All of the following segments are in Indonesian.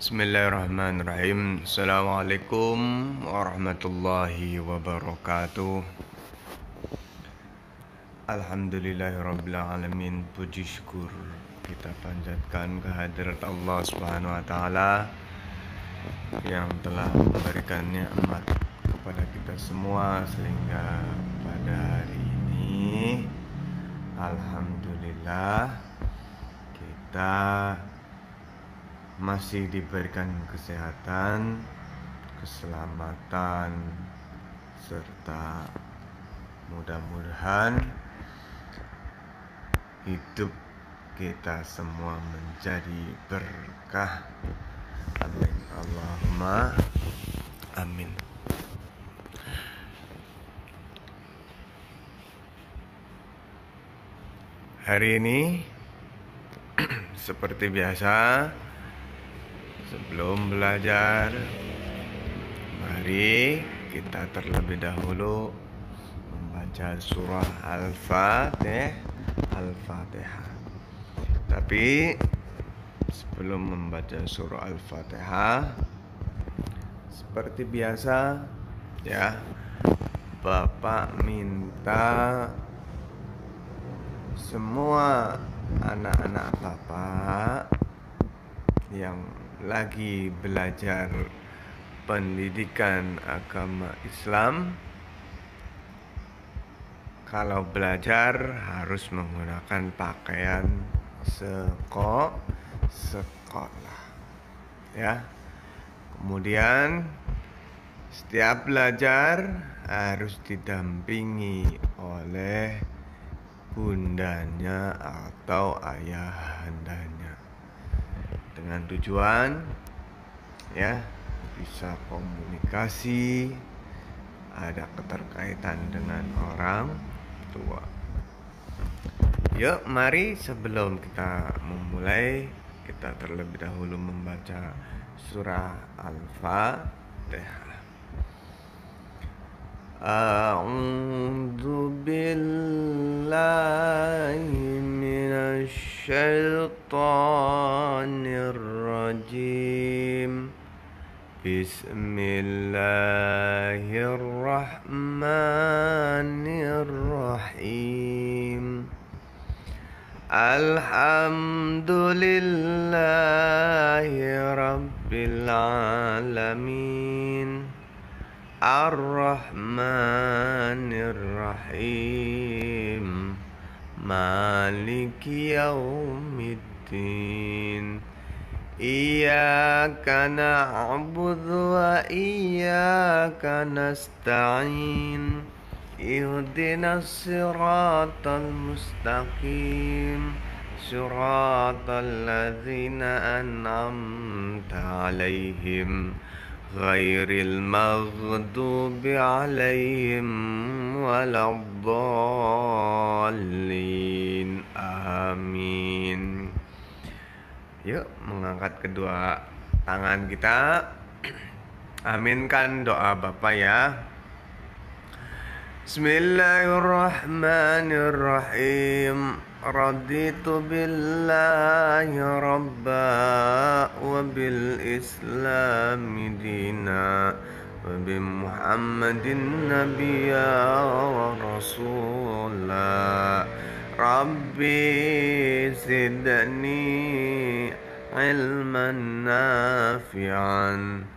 Bismillahirrahmanirrahim. Assalamualaikum warahmatullahi wabarakatuh. Alhamdulillahirrabbilalamin. Puji syukur kita panjatkan kehadirat Allah Subhanahu wa ta'ala yang telah memberikan nikmat kepada kita semua sehingga pada hari ini alhamdulillah kita masih diberikan kesehatan, keselamatan, serta mudah-mudahan hidup kita semua menjadi berkah. Amin. Allahumma amin. Hari ini seperti biasa, sebelum belajar, mari kita terlebih dahulu membaca surah Al-Fatihah. Tapi sebelum membaca surah Al-Fatihah, seperti biasa ya, Bapak minta semua anak-anak Bapak yang lagi belajar pendidikan agama Islam, kalau belajar harus menggunakan pakaian sekolah ya. Kemudian setiap belajar harus didampingi oleh bundanya atau ayahandanya, dengan tujuan ya bisa komunikasi, ada keterkaitan dengan orang tua. Yuk, mari sebelum kita memulai, kita terlebih dahulu membaca surah Al-Fatihah. A'udzu billahi minasy syaitonir rajim. Bismillahirrahmanirrahim. Alhamdulillahi rabbil alamin. Ar-Rahmanir-Rahim. Maliki yaumiddin. Iyyaka na'budu wa iyyaka nasta'in. Ihdinas siratal mustaqim. Siratal ladzina an'amta 'alaihim ghairil maghdubi 'alaihim waladdallin. Amin. Yuk, mengangkat kedua tangan kita, aminkan doa Bapak ya. Bismillahirrahmanirrahim. Raditu billahi rabba wa bil islami dina wa bi muhammadin nabiyya wa rasulah. Rabbi zidni ilman nafi'an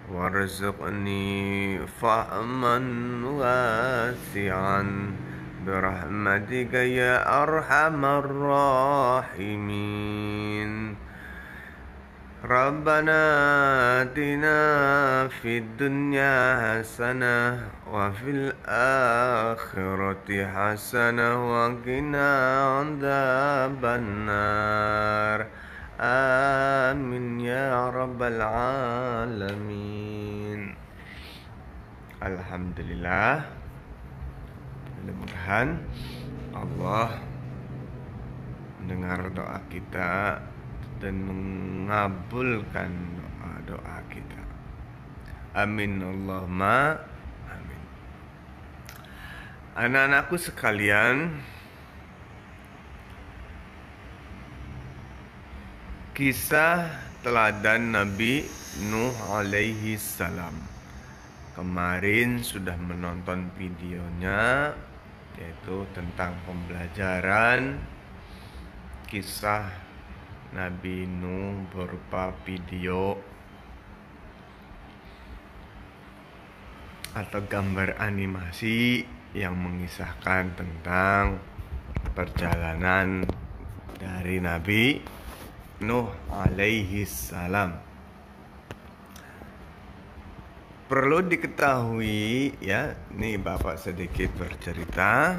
warzuqni fahman wasi'an birahmatika ya arhamar rahimin. Rabbana atina fid dunya hasanah wa fil akhirati hasanah wa qina adzabannar. Amin ya rabbal alamin. Alhamdulillah, mudah-mudahan Allah mendengar doa kita dan mengabulkan doa kita. Amin Allahumma amin. Anak-anakku sekalian, kisah teladan Nabi Nuh alaihi salam. Kemarin sudah menonton videonya, yaitu tentang pembelajaran kisah Nabi Nuh berupa video atau gambar animasi yang mengisahkan tentang perjalanan dari Nabi Nuh alaihi salam. Perlu diketahui ya, nih Bapak sedikit bercerita,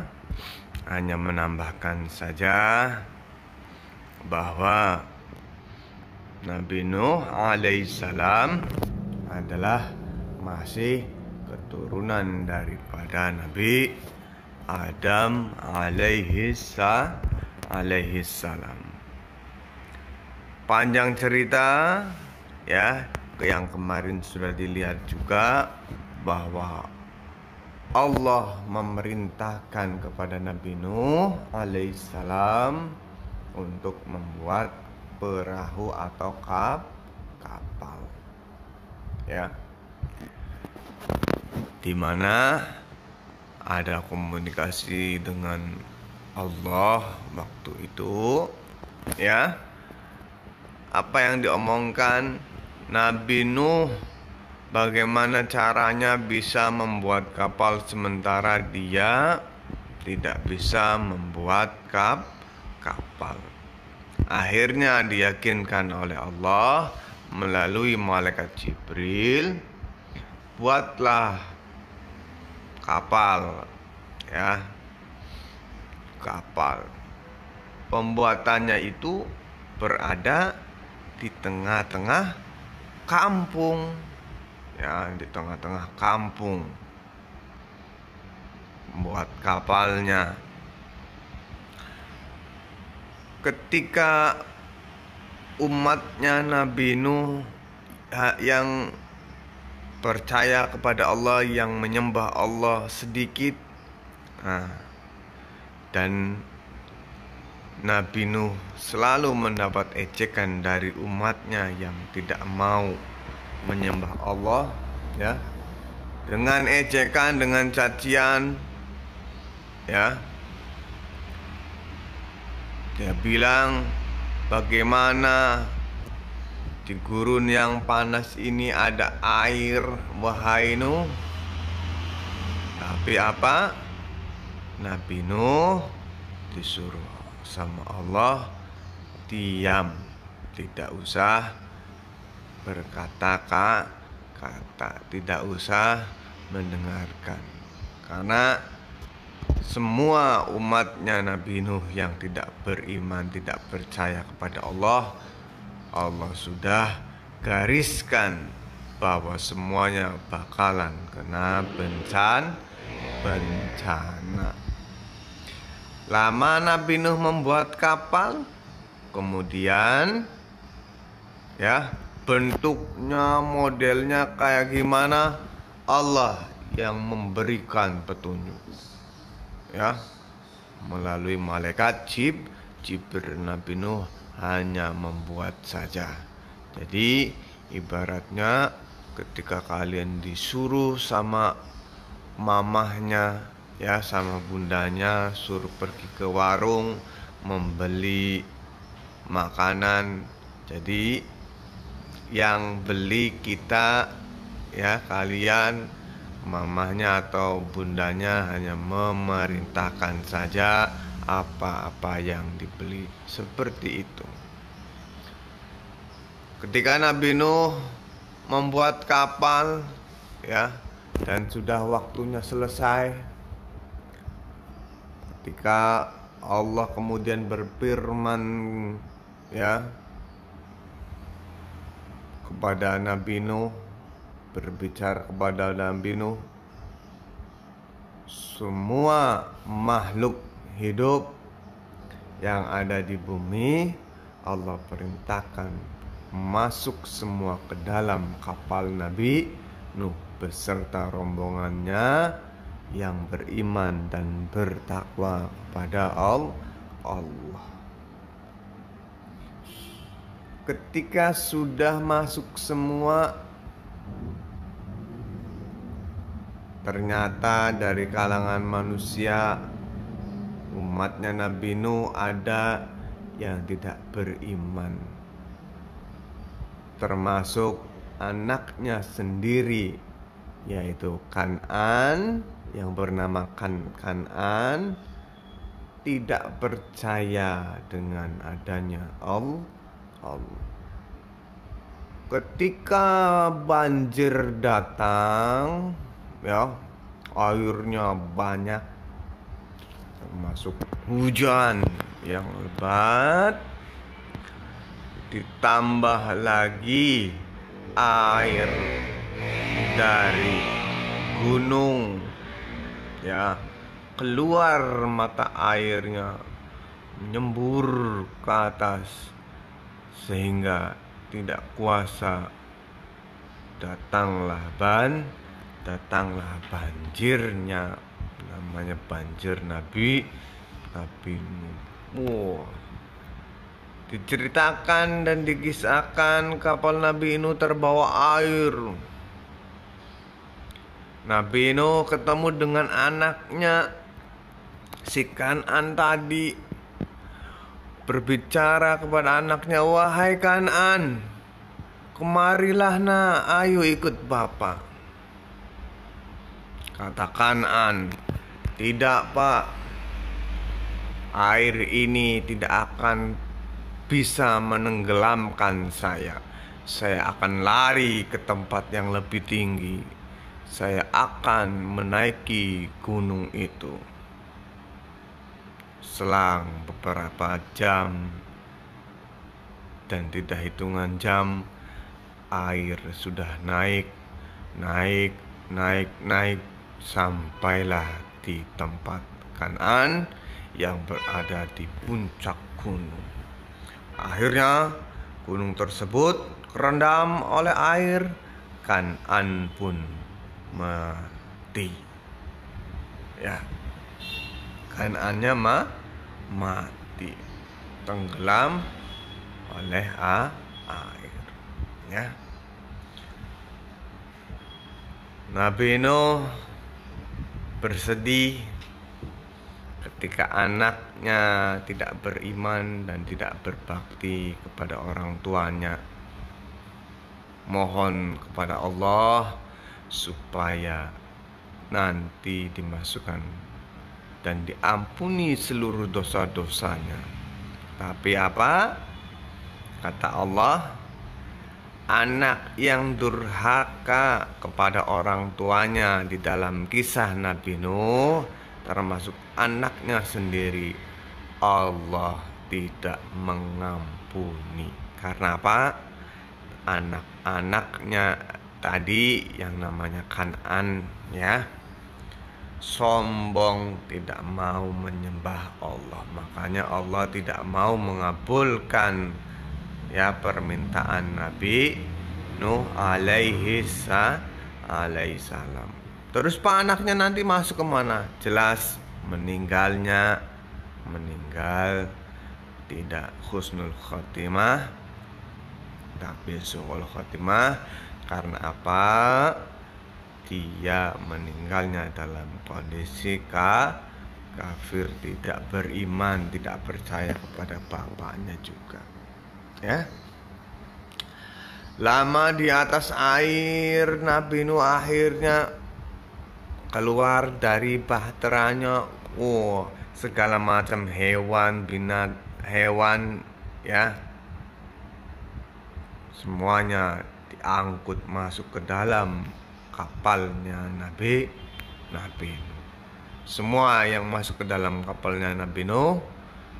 hanya menambahkan saja bahwa Nabi Nuh alaihissalam adalah masih keturunan daripada Nabi Adam alaihissalam. Panjang cerita ya, yang kemarin sudah dilihat juga, bahwa Allah memerintahkan kepada Nabi Nuh alaihissalam untuk membuat perahu atau kapal ya, di mana ada komunikasi dengan Allah waktu itu ya. Apa yang diomongkan Nabi Nuh, bagaimana caranya bisa membuat kapal sementara dia tidak bisa membuat kapal. Akhirnya diyakinkan oleh Allah melalui malaikat Jibril, buatlah kapal ya. Kapal pembuatannya itu berada di tengah-tengah kampung ya, di tengah-tengah kampung buat kapalnya. Ketika umatnya Nabi Nuh yang percaya kepada Allah, yang menyembah Allah sedikit, dan Nabi Nuh selalu mendapat ejekan dari umatnya yang tidak mau menyembah Allah ya, dengan ejekan, dengan cacian ya. Dia bilang, bagaimana di gurun yang panas ini ada air, wahai Nuh. Tapi apa? Nabi Nuh disuruh sama Allah diam, tidak usah berkata-kata, tidak usah mendengarkan, karena semua umatnya Nabi Nuh yang tidak beriman, tidak percaya kepada Allah, Allah sudah gariskan bahwa semuanya bakalan kena bencana. Lama Nabi Nuh membuat kapal, kemudian ya, bentuknya, modelnya kayak gimana, Allah yang memberikan petunjuk ya, melalui malaikat Jibril. Nabi Nuh hanya membuat saja. Jadi ibaratnya ketika kalian disuruh sama mamahnya ya, sama bundanya, suruh pergi ke warung membeli makanan, jadi yang beli kita ya, kalian, mamahnya atau bundanya hanya memerintahkan saja apa-apa yang dibeli, seperti itu. Ketika Nabi Nuh membuat kapal ya, dan sudah waktunya selesai, ketika Allah kemudian berfirman ya kepada Nabi Nuh, berbicara kepada Nabi Nuh, semua makhluk hidup yang ada di bumi Allah perintahkan masuk semua ke dalam kapal Nabi Nuh beserta rombongannya yang beriman dan bertakwa kepada Allah. ketika sudah masuk semua, ternyata dari kalangan manusia umatnya Nabi Nuh ada yang tidak beriman, termasuk anaknya sendiri, yaitu Kan'an, yang bernama Kan'an, tidak percaya dengan adanya Allah. Ketika banjir datang, ya, airnya banyak, termasuk hujan yang lebat, ditambah lagi air dari gunung, ya, keluar mata airnya menyembur ke atas, sehingga tidak kuasa, datanglah banjirnya, namanya banjir Nabi Nuh. Diceritakan dan dikisahkan kapal Nabi Nuh terbawa air. Nabi Nuh ketemu dengan anaknya si Kan'an tadi, berbicara kepada anaknya, "Wahai Kan'an, kemarilah nak, ayo ikut bapak." Kata Kan'an, "Tidak pak, air ini tidak akan bisa menenggelamkan saya. Saya akan lari ke tempat yang lebih tinggi. Saya akan menaiki gunung itu." Selang beberapa jam dan tidak hitungan jam, air sudah naik, sampailah di tempat Kan'an yang berada di puncak gunung. Akhirnya gunung tersebut kerendam oleh air. Kan'an pun mati. Ya, Kan'annya mati, tenggelam oleh air. Ya, Nabi Nuh bersedih ketika anaknya tidak beriman dan tidak berbakti kepada orang tuanya. Mohon kepada Allah supaya nanti dimasukkan dan diampuni seluruh dosa-dosanya. Tapi apa? Kata Allah, anak yang durhaka kepada orang tuanya di dalam kisah Nabi Nuh, termasuk anaknya sendiri, Allah tidak mengampuni. Karena apa? Anak-anaknya tadi yang namanya Kan'an, ya, sombong, tidak mau menyembah Allah. Makanya Allah tidak mau mengabulkan, ya, permintaan Nabi Nuh alaihi salam. Terus pak anaknya nanti masuk kemana? Jelas meninggal tidak husnul khotimah, tapi su'ul khotimah. Karena apa? Dia meninggalnya dalam kondisi kafir, tidak beriman, tidak percaya kepada bapaknya juga. Ya, lama di atas air, Nabi Nuh akhirnya keluar dari bahteranya. Segala macam hewan, ya, semuanya diangkut masuk ke dalam kapalnya Nabi Nuh. Semua yang masuk ke dalam kapalnya Nabi Nuh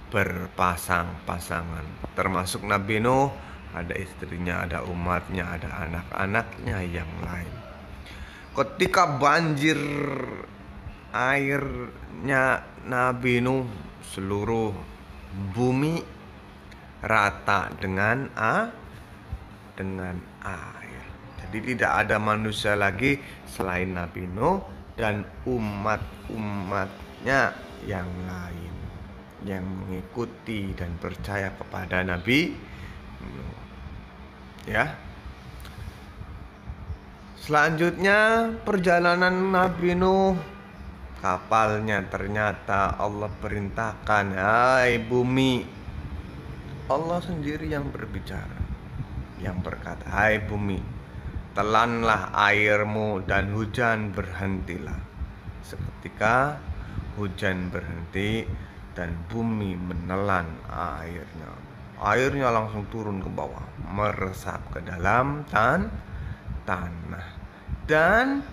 berpasang-pasangan, termasuk Nabi Nuh, ada istrinya, ada umatnya, ada anak-anaknya yang lain. Ketika banjir airnya Nabi Nuh, seluruh bumi rata dengan air. Jadi tidak ada manusia lagi selain Nabi Nuh dan umat-umatnya yang lain yang mengikuti dan percaya kepada Nabi Nuh. Ya. Selanjutnya perjalanan Nabi Nuh, kapalnya ternyata Allah perintahkan, hai bumi, Allah sendiri yang berbicara, yang berkata, hai bumi, telanlah airmu dan hujan berhentilah. Seketika hujan berhenti dan bumi menelan airnya. Airnya langsung turun ke bawah, meresap ke dalam tanah. Dan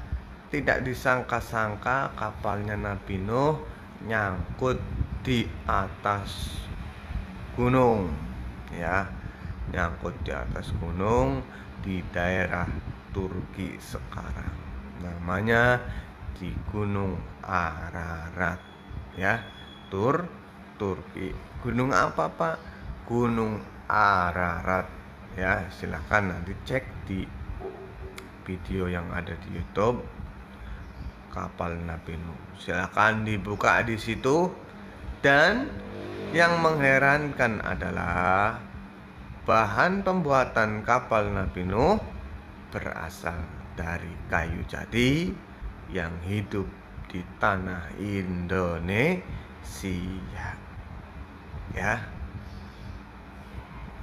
tidak disangka-sangka kapalnya Nabi Nuh nyangkut di atas gunung, ya, nyangkut di atas gunung di daerah Turki sekarang. Namanya di Gunung Ararat, ya, Turki. Gunung apa, Pak? Gunung Ararat, ya. Silahkan nanti cek di video yang ada di YouTube kapal Nabi Nuh. Silakan dibuka di situ. Dan yang mengherankan adalah bahan pembuatan kapal Nabi Nuh berasal dari kayu jati yang hidup di tanah Indonesia. Ya.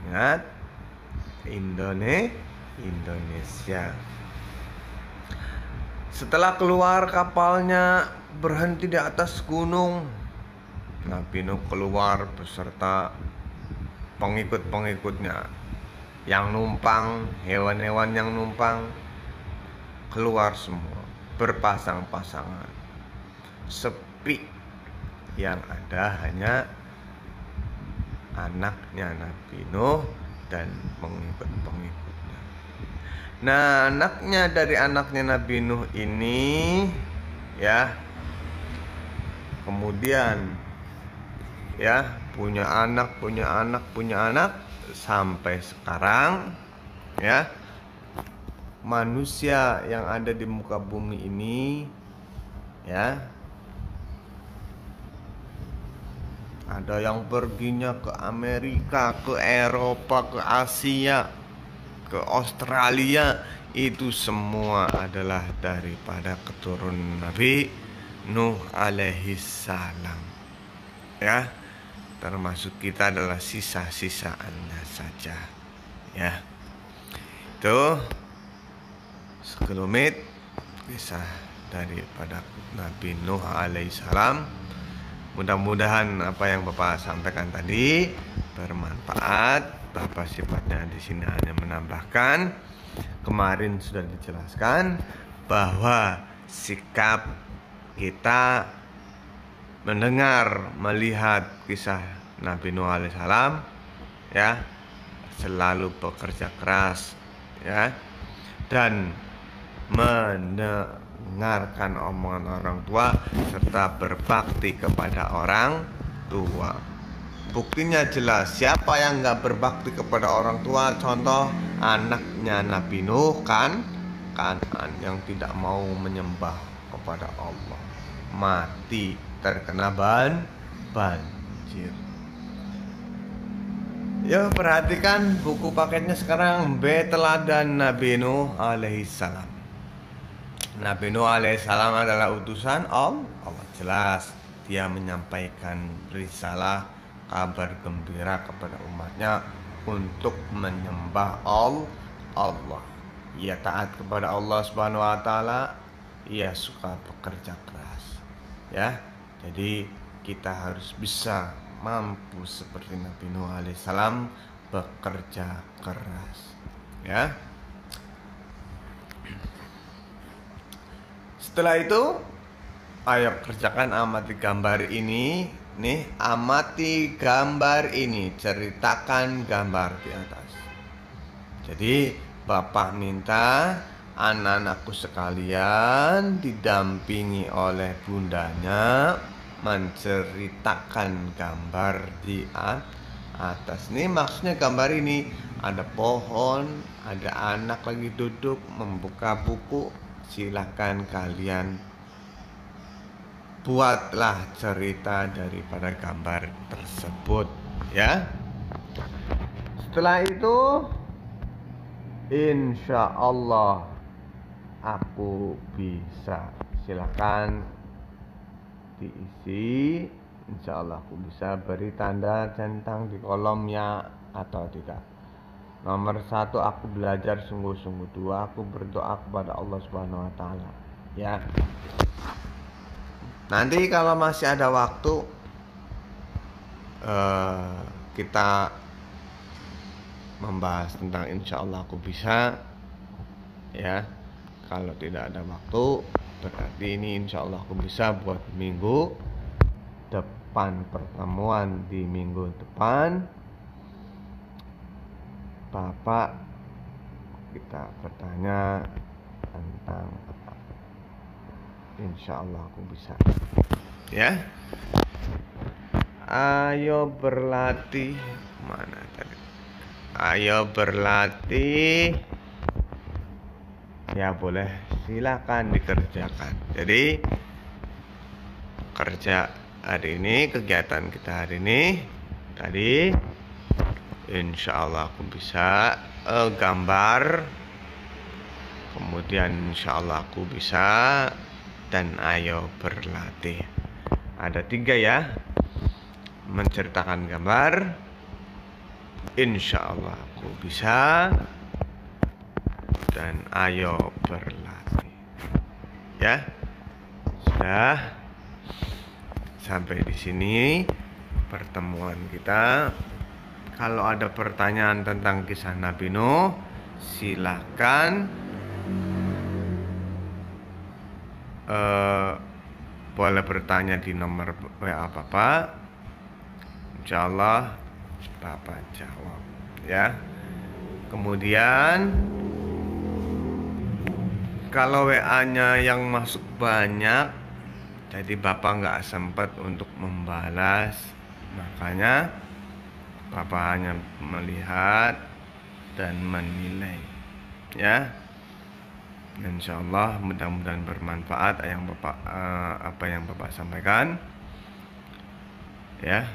Ingat, Indonesia. Setelah keluar kapalnya berhenti di atas gunung, Nabi Nuh keluar beserta pengikut-pengikutnya yang numpang, hewan-hewan yang numpang keluar semua berpasang-pasangan. Sepi, yang ada hanya anaknya Nabi Nuh dan pengikut-pengikutnya. Nah, dari anaknya Nabi Nuh ini, ya, kemudian, ya, punya anak sampai sekarang, ya, manusia yang ada di muka bumi ini, ya, ada yang perginya ke Amerika, ke Eropa, ke Asia, ke Australia. Itu semua adalah daripada keturunan Nabi Nuh alaihi salam, ya. Termasuk kita adalah sisa-sisaannya saja, ya. Itu sekelumit kisah daripada Nabi Nuh alaihi salam. Mudah-mudahan apa yang Bapak sampaikan tadi bermanfaat. Bapak sifatnya di sini hanya menambahkan. Kemarin sudah dijelaskan bahwa sikap kita mendengar, melihat kisah Nabi Nuh alaihissalam, ya, selalu bekerja keras, ya, dan mendengarkan omongan orang tua serta berbakti kepada orang tua. Buktinya jelas, siapa yang gak berbakti kepada orang tua? Contoh anaknya Nabi Nuh, Kan'an, yang tidak mau menyembah kepada Allah, mati terkena banjir. Ya, perhatikan buku paketnya sekarang, B Teladan Nabi Nuh alaihissalam. Nabi Nuh alaihissalam adalah utusan Allah. Jelas dia menyampaikan risalah, kabar gembira kepada umatnya untuk menyembah Allah. Ia taat kepada Allah Subhanahu wa taala, ia suka bekerja keras, ya. Jadi kita harus bisa mampu seperti Nabi Nuh alaihissalam bekerja keras, ya. Setelah itu, ayo kerjakan, amati gambar ini. Nih, amati gambar ini, ceritakan gambar di atas. Jadi Bapak minta anak-anakku sekalian didampingi oleh bundanya menceritakan gambar di atas. Nih maksudnya gambar ini ada pohon, ada anak lagi duduk membuka buku. Silakan kalian buatlah cerita daripada gambar tersebut, ya. Setelah itu Insya Allah aku bisa. Silakan diisi. Insya Allah aku bisa beri tanda centang di kolom ya atau tidak. Nomor 1, aku belajar sungguh-sungguh. 2, aku berdoa kepada Allah Subhanahu wa Ta'ala. Ya. Nanti kalau masih ada waktu, kita membahas tentang insya Allah aku bisa. Ya. Kalau tidak ada waktu, berarti ini insya Allah aku bisa buat minggu depan, pertemuan di minggu depan. Bapak kita bertanya tentang apa. Insya Allah aku bisa. Ya. Ayo berlatih. Mana tadi? Ayo berlatih. Ya boleh, silakan dikerjakan. Jadi kerja hari ini, kegiatan kita hari ini tadi, insya Allah aku bisa gambar. Kemudian insya Allah aku bisa. Dan ayo berlatih. Ada 3 ya. Menceritakan gambar, insya Allah aku bisa. Dan ayo berlatih. Ya. Sudah. Sampai di sini pertemuan kita. Kalau ada pertanyaan tentang kisah Nabi Nuh, silahkan boleh bertanya di nomor WA Bapak. Insya Allah Bapak jawab. Ya. Kemudian kalau WA-nya yang masuk banyak, jadi Bapak nggak sempat untuk membalas, makanya Bapak hanya melihat dan menilai. Ya. Insya Allah mudah-mudahan bermanfaat apa yang Bapak sampaikan. Ya.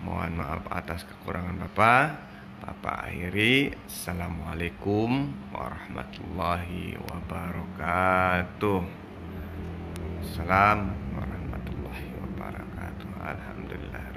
Mohon maaf atas kekurangan Bapak. Bapak akhiri. Assalamualaikum warahmatullahi wabarakatuh. Assalamualaikum warahmatullahi wabarakatuh. Alhamdulillah.